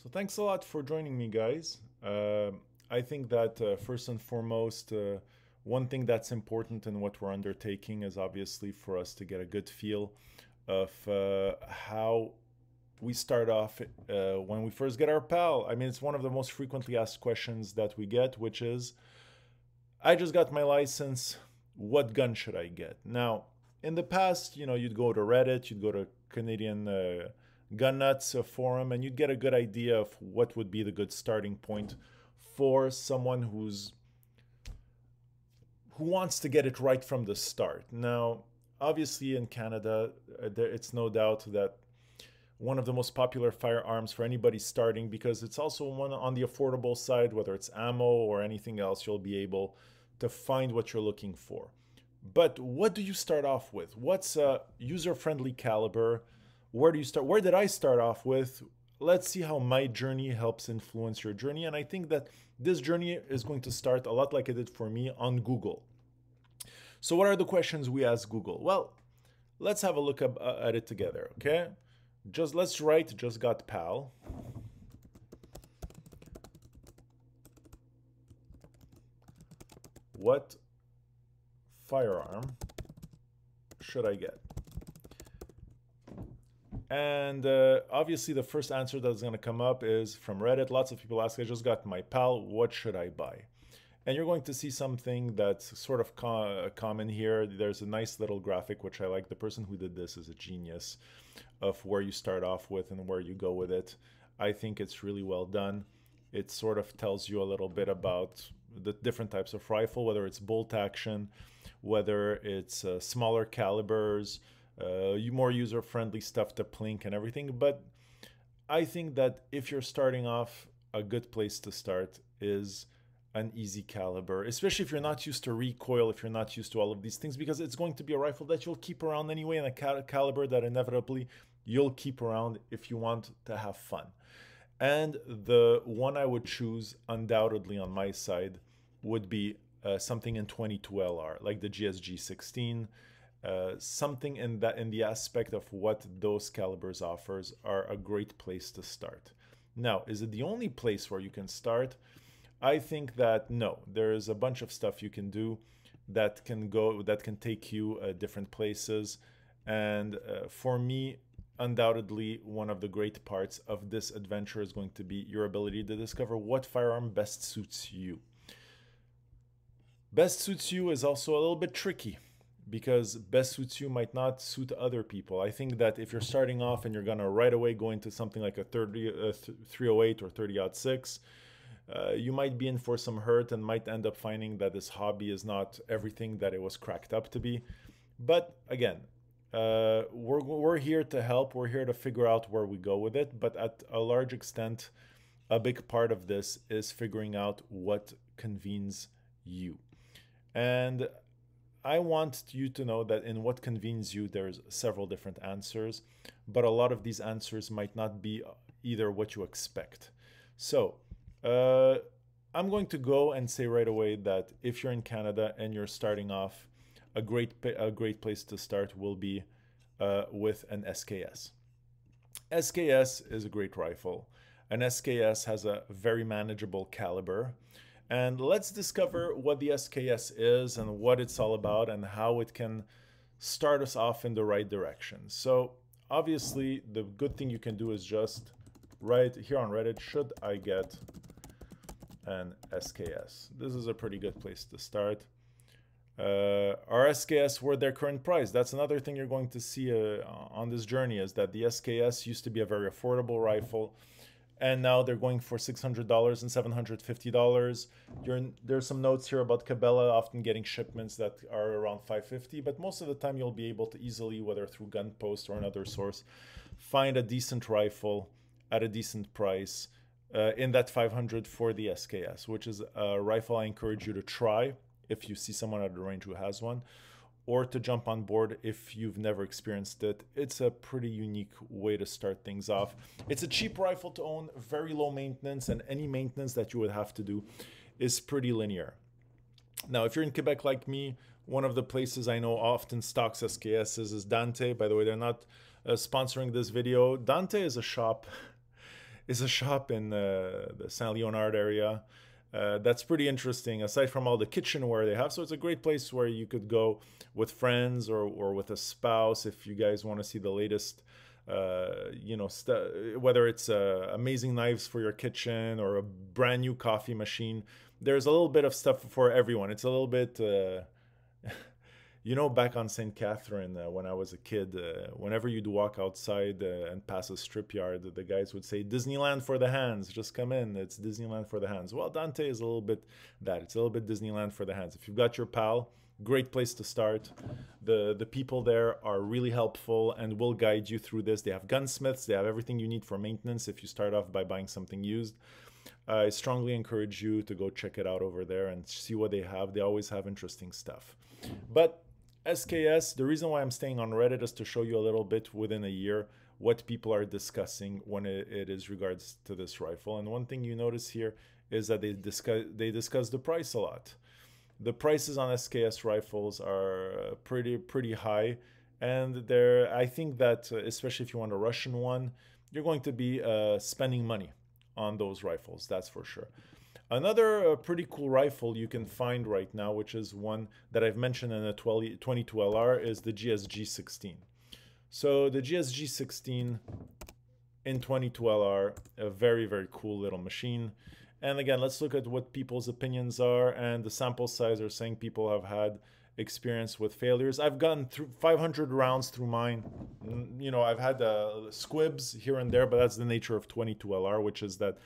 So thanks a lot for joining me, guys. I think that first and foremost, one thing that's important in what we're undertaking is obviously for us to get a good feel of how we start off when we first get our PAL. I mean, it's one of the most frequently asked questions that we get, which is, I just got my license. What gun should I get? Now, in the past, you'd go to Reddit, you'd go to Canadian Gun Nuts forum, and you'd get a good idea of what would be the good starting point for someone who wants to get it right from the start. Now, obviously, in Canada, it's no doubt that one of the most popular firearms for anybody starting, because it's also one on the affordable side, whether it's ammo or anything else, you'll be able to find what you're looking for. But what do you start off with? What's a user-friendly caliber? Where do you start? Where did I start off with? Let's see how my journey helps influence your journey. And I think that this journey is going to start a lot like it did for me on Google. So what are the questions we ask Google? Well, let's have a look at it together, okay? Let's write just got PAL. What firearm should I get? And obviously the first answer that's going to come up is from Reddit. Lots of people ask, I just got my PAL, what should I buy? And you're going to see something that's sort of common here. There's a nice little graphic, which I like. The person who did this is a genius of where you start off with and where you go with it. I think it's really well done. It sort of tells you a little bit about the different types of rifle, whether it's bolt action, whether it's smaller calibers, more user-friendly stuff to plink and everything. But I think that if you're starting off, a good place to start is an easy caliber, especially if you're not used to recoil, if you're not used to all of these things, because it's going to be a rifle that you'll keep around anyway, and a caliber that inevitably you'll keep around if you want to have fun. And the one I would choose undoubtedly on my side would be something in 22 LR, like the GSG 16. Something in the aspect of what those calibers offers are a great place to start. Now, is it the only place where you can start? I think that no, there's a bunch of stuff you can do that can take you different places. And for me, undoubtedly, one of the great parts of this adventure is going to be your ability to discover what firearm best suits you. Best suits you is also a little bit tricky, because best suits you might not suit other people. I think that if you're starting off and you're gonna right away go into something like a 308 or 30-06, you might be in for some hurt and might end up finding that this hobby is not everything that it was cracked up to be. But again, we're here to help. We're here to figure out where we go with it. But at a large extent, a big part of this is figuring out what convenes you. And I want you to know that in what convenes you, there's several different answers, but a lot of these answers might not be either what you expect. So I'm going to go and say right away that if you're in Canada and you're starting off, a great place to start will be with an SKS. SKS is a great rifle. An SKS has a very manageable caliber. And let's discover what the SKS is and what it's all about and how it can start us off in the right direction. So obviously the good thing you can do is just write here on Reddit, should I get an SKS? This is a pretty good place to start. Are SKS worth their current price? That's another thing you're going to see on this journey, is that the SKS used to be a very affordable rifle, and now they're going for $600 and $750. There's some notes here about Cabela often getting shipments that are around $550, but most of the time you'll be able to easily, whether through Gun Post or another source, find a decent rifle at a decent price in that $500 for the SKS, which is a rifle I encourage you to try if you see someone at the range who has one, or to jump on board if you've never experienced it. It's a pretty unique way to start things off. It's a cheap rifle to own, very low maintenance, and any maintenance that you would have to do is pretty linear. Now, if you're in Quebec like me, one of the places I know often stocks SKSs is Dante. By the way, they're not sponsoring this video. Dante is a shop is a shop in the Saint Leonard area. That's pretty interesting, aside from all the kitchenware they have. So it's a great place where you could go with friends or with a spouse if you guys want to see the latest, whether it's amazing knives for your kitchen or a brand new coffee machine. There's a little bit of stuff for everyone. It's a little bit. Back on St. Catherine, when I was a kid, whenever you'd walk outside and pass a strip yard, the guys would say, Disneyland for the hands, just come in, it's Disneyland for the hands. Well, Dante is a little bit that. It's a little bit Disneyland for the hands. If you've got your pal, great place to start. The people there are really helpful and will guide you through this. They have gunsmiths, they have everything you need for maintenance if you start off by buying something used. I strongly encourage you to go check it out over there and see what they have. They always have interesting stuff. But SKS, the reason why I'm staying on Reddit is to show you a little bit within a year what people are discussing when it is regards to this rifle. And one thing you notice here is that they discuss the price a lot. The prices on SKS rifles are pretty high, and I think that especially if you want a Russian one, you're going to be spending money on those rifles, that's for sure. Another pretty cool rifle you can find right now, which is one that I've mentioned in a 22LR, is the GSG-16. So the GSG-16 in 22LR, a very, very cool little machine. And again, let's look at what people's opinions are, and the sample size are saying people have had experience with failures. I've gotten through 500 rounds through mine. I've had squibs here and there, but that's the nature of 22LR, which is that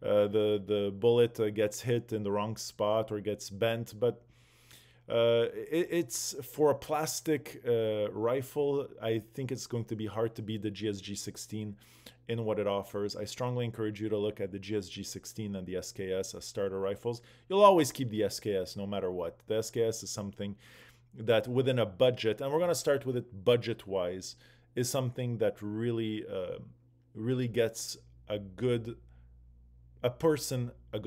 the bullet gets hit in the wrong spot or gets bent. But it's for a plastic rifle, I think it's going to be hard to beat the GSG-16 in what it offers. I strongly encourage you to look at the GSG-16 and the SKS as starter rifles. You'll always keep the SKS no matter what. The SKS is something that within a budget, and we're going to start with it budget-wise, is something that really gets a good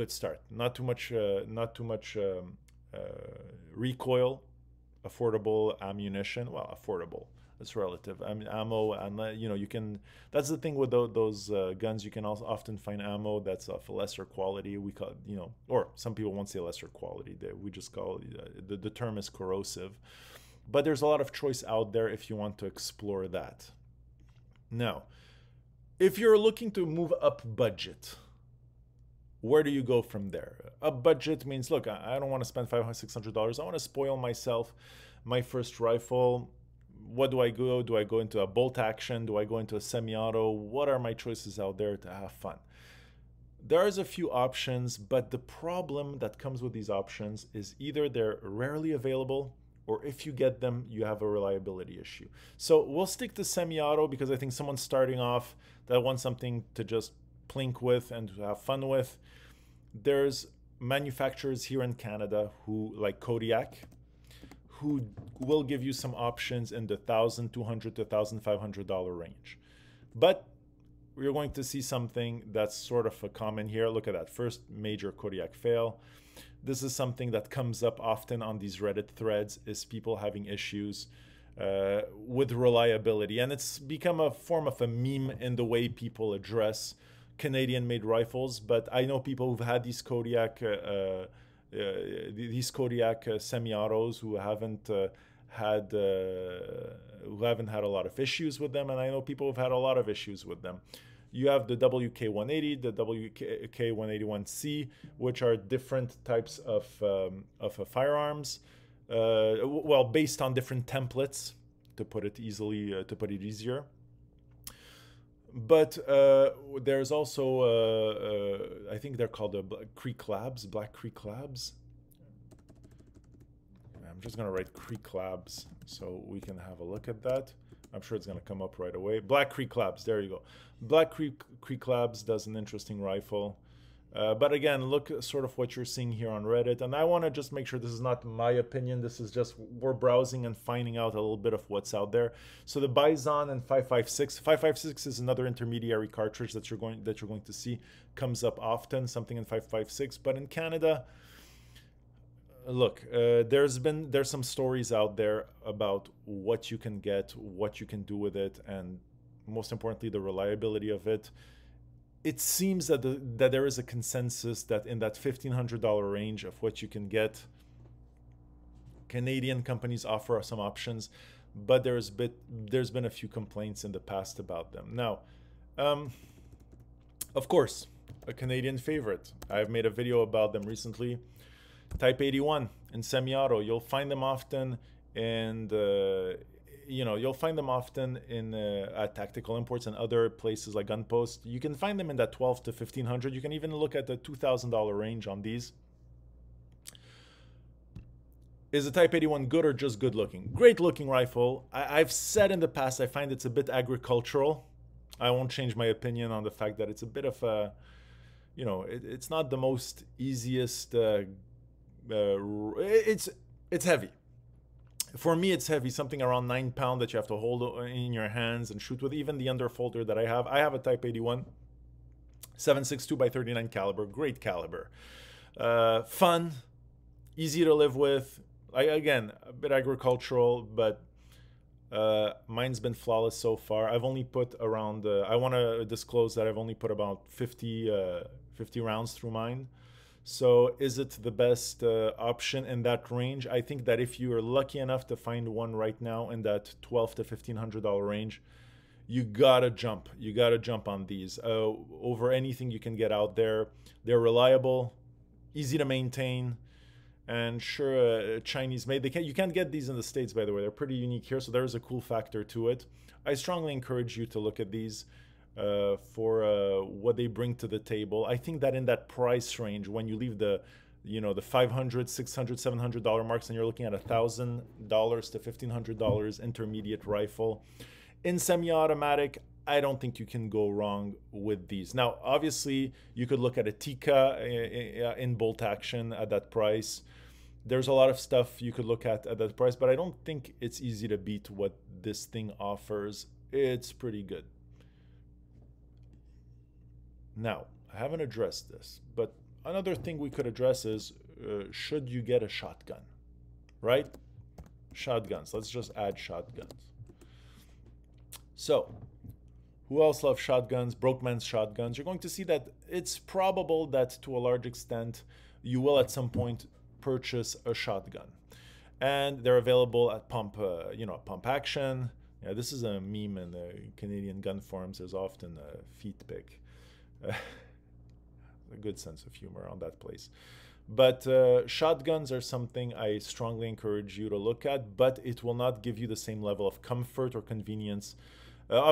start. Not too much recoil, affordable ammunition. Well, affordable, it's relative. I mean, ammo, and you can. That's the thing with those guns. You can also often find ammo that's of lesser quality. We call, or some people won't say lesser quality. We just call the term is corrosive. But there's a lot of choice out there if you want to explore that. Now, if you're looking to move up budget, where do you go from there? Up budget means, look, I don't want to spend $500, $600. I want to spoil myself. My first rifle, what do I go? Do I go into a bolt action? Do I go into a semi-auto? What are my choices out there to have fun? There's a few options, but the problem that comes with these options is either they're rarely available, or if you get them, you have a reliability issue. So we'll stick to semi-auto because I think someone starting off that wants something to just plink with and to have fun with. There's manufacturers here in Canada who, like Kodiak, who will give you some options in the $1,200 to $1,500 range. But we're going to see something that's sort of a common here. Look at that first major Kodiak fail. This is something that comes up often on these Reddit threads, is people having issues with reliability. And it's become a form of a meme in the way people address Canadian-made rifles. But I know people who've had these Kodiak semi-autos who haven't had a lot of issues with them, and I know people who've had a lot of issues with them. You have the WK-180, the WK-181C, which are different types of firearms. Well, based on different templates, to put it easier. But there's also, I think they're called the Black Creek Labs. I'm just going to write Creek Labs so we can have a look at that. I'm sure it's going to come up right away. Black Creek Labs, there you go. Black Creek Labs does an interesting rifle. But again, look sort of what you're seeing here on Reddit. And I want to just make sure this is not my opinion. This is just, we're browsing and finding out a little bit of what's out there. So the Bison and 5.56. 5.56 is another intermediary cartridge that you're going to see comes up often, something in 5.56. But in Canada, look, there's some stories out there about what you can get, what you can do with it, and most importantly, the reliability of it. it seems that that there is a consensus that in that $1,500 range of what you can get, Canadian companies offer some options, but there's been a few complaints in the past about them. Now, of course, a Canadian favorite. I've made a video about them recently. Type 81 in semi-auto. You'll find them often, and you'll find them often in at Tactical Imports and other places like Gunpost. You can find them in that 12 to 1500. You can even look at the $2,000 range on these. Is the Type 81 good or just good looking? Great looking rifle. I've said in the past I find it's a bit agricultural. I won't change my opinion on the fact that it's a bit of a, it's not the most easiest. It's heavy. For me, it's heavy. Something around 9 pounds that you have to hold in your hands and shoot with. Even the underfolder that I have a Type 81, 7.62 by 39 caliber. Great caliber. Fun, easy to live with. Again, a bit agricultural, but mine's been flawless so far. I've only put around, I want to disclose that I've only put about 50 rounds through mine. So is it the best option in that range? I think that if you are lucky enough to find one right now in that $1,200 to $1,500 range, you gotta jump. You gotta jump on these over anything you can get out there. They're reliable, easy to maintain. And sure, Chinese made. You can't get these in the States, by the way. They're pretty unique here, so there's a cool factor to it. I strongly encourage you to look at these for what they bring to the table. I think that in that price range, when you leave the $500, $600, $700 marks, and you're looking at $1,000 to $1,500 intermediate rifle in semi-automatic, I don't think you can go wrong with these. Now, obviously, you could look at a Tikka in bolt action at that price. There's a lot of stuff you could look at that price, but I don't think it's easy to beat what this thing offers. It's pretty good. Now, I haven't addressed this, but another thing we could address is, should you get a shotgun, right? Shotguns. Let's just add shotguns. So, who else loves shotguns? Brokeman's shotguns. You're going to see that it's probable that to a large extent you will at some point purchase a shotgun, and they're available at Pump Pump Action. Yeah, this is a meme in the Canadian gun forums. There's often a feet pic. A good sense of humor on that place. But shotguns are something I strongly encourage you to look at, but it will not give you the same level of comfort or convenience.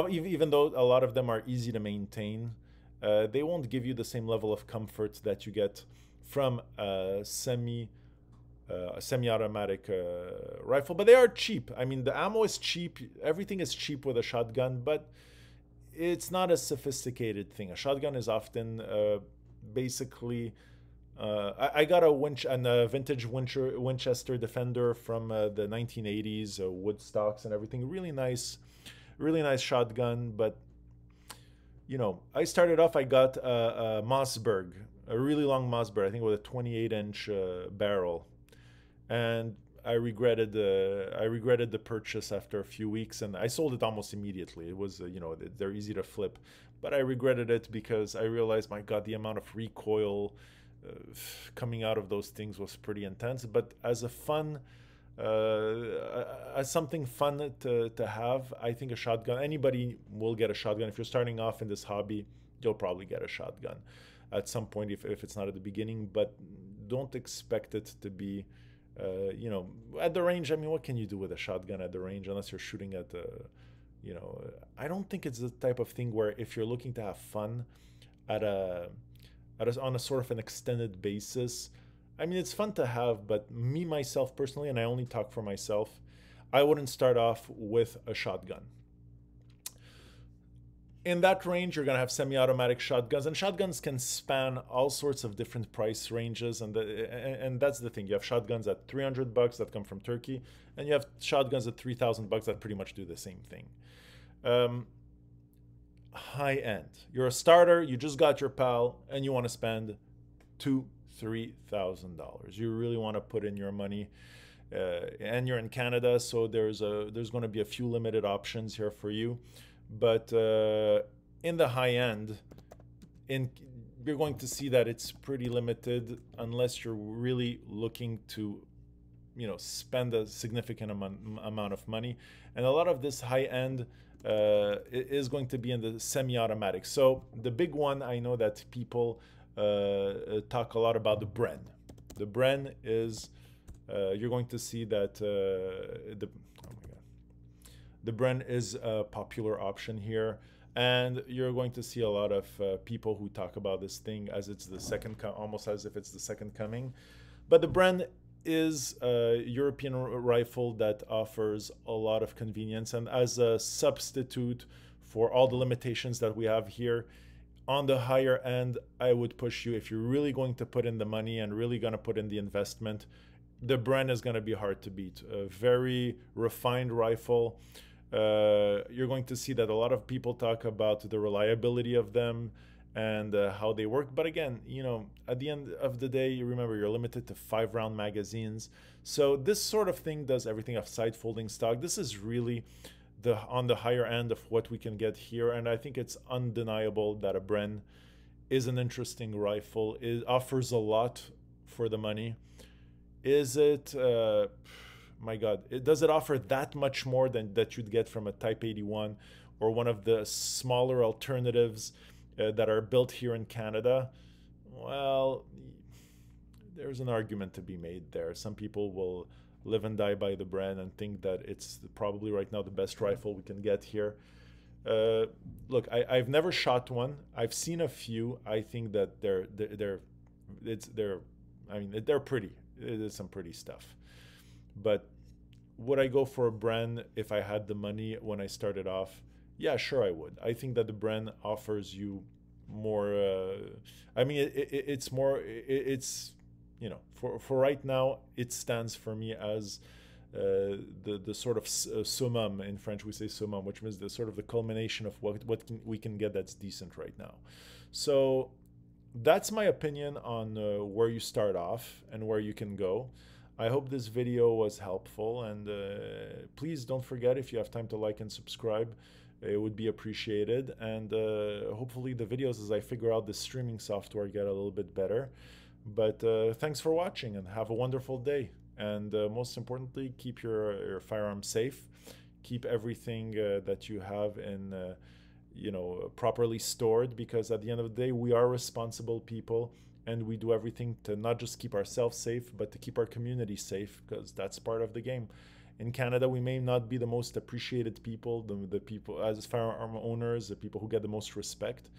Even though a lot of them are easy to maintain, they won't give you the same level of comfort that you get from a semi-automatic rifle. But they are cheap. I mean, the ammo is cheap. Everything is cheap with a shotgun, but it's not a sophisticated thing. A shotgun is often basically... I got a vintage Winchester Defender from the 1980s, wood stocks and everything. Really nice shotgun. But I started off. I got a Mossberg, a really long Mossberg. I think with a 28-inch barrel, and I regretted the purchase after a few weeks, and I sold it almost immediately. It was they're easy to flip, but I regretted it because I realized, my God, the amount of recoil coming out of those things was pretty intense. But as a fun, as something fun to have, I think a shotgun, anybody will get a shotgun. If you're starting off in this hobby, you'll probably get a shotgun at some point, if it's not at the beginning. But don't expect it to be, at the range. I mean, what can you do with a shotgun at the range unless you're shooting at I don't think it's the type of thing where if you're looking to have fun on a sort of an extended basis. I mean, it's fun to have, but me, myself, personally, and I only talk for myself, I wouldn't start off with a shotgun. In that range, you're going to have semi-automatic shotguns, and shotguns can span all sorts of different price ranges, and that's the thing. You have shotguns at $300 that come from Turkey, and you have shotguns at $3,000 that pretty much do the same thing. High end. You're a starter, you just got your PAL, and you want to spend $2,000-$3,000. You really want to put in your money, and you're in Canada, so there's going to be a few limited options here for you. But in the high end, you're going to see that it's pretty limited unless you're really looking to, you know, spend a significant amount of money. And a lot of this high end is going to be in the semi-automatic. So the big one, I know that people talk a lot about the Bren. The Bren is you're going to see that the Bren is a popular option here, and you're going to see a lot of people who talk about this thing as it's the second, almost as if it's the second coming. But the Bren is a European rifle that offers a lot of convenience, and as a substitute for all the limitations that we have here on the higher end, I would push you, if you're really going to put in the money and really going to put in the investment, the Bren is going to be hard to beat. A very refined rifle. You're going to see that a lot of people talk about the reliability of them and how they work. But again, you know, at the end of the day, you remember you're limited to 5-round magazines. So this sort of thing does everything of side folding stock. This is really on the higher end of what we can get here. And I think it's undeniable that a Bren is an interesting rifle. It offers a lot for the money. Is it, my God, does it offer that much more than that you'd get from a Type 81 or one of the smaller alternatives that are built here in Canada? Well, there's an argument to be made there. Some people will live and die by the Bren and think that it's probably right now the best rifle we can get here. Look, I've never shot one. I've seen a few. I think that they're pretty. It is some pretty stuff. But would I go for a Bren if I had the money when I started off? Yeah, sure I would. I think that the Bren offers you more. I mean, it's more. It's, you know, for right now, it stands for me as the sort of summum. In French we say summum, which means the sort of the culmination of what we can get that's decent right now. So that's my opinion on where you start off and where you can go. I hope this video was helpful, and please don't forget, if you have time, to like and subscribe. It would be appreciated, and hopefully the videos, as I figure out the streaming software, get a little bit better. But thanks for watching, and have a wonderful day. And most importantly, keep your firearms safe. Keep everything that you have in you know, properly stored, because at the end of the day, we are responsible people, and we do everything to not just keep ourselves safe, but to keep our community safe, because that's part of the game. In Canada, we may not be the most appreciated people, the people as firearm owners, the people who get the most respect,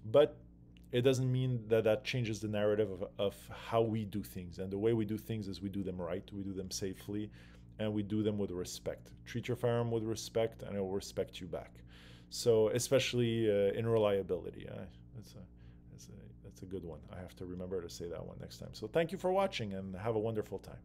but it doesn't mean that that changes the narrative of how we do things. And the way we do things is we do them right, we do them safely, and we do them with respect. Treat your firearm with respect, and it will respect you back. So especially in reliability. That's a good one. I have to remember to say that one next time. So thank you for watching, and have a wonderful time.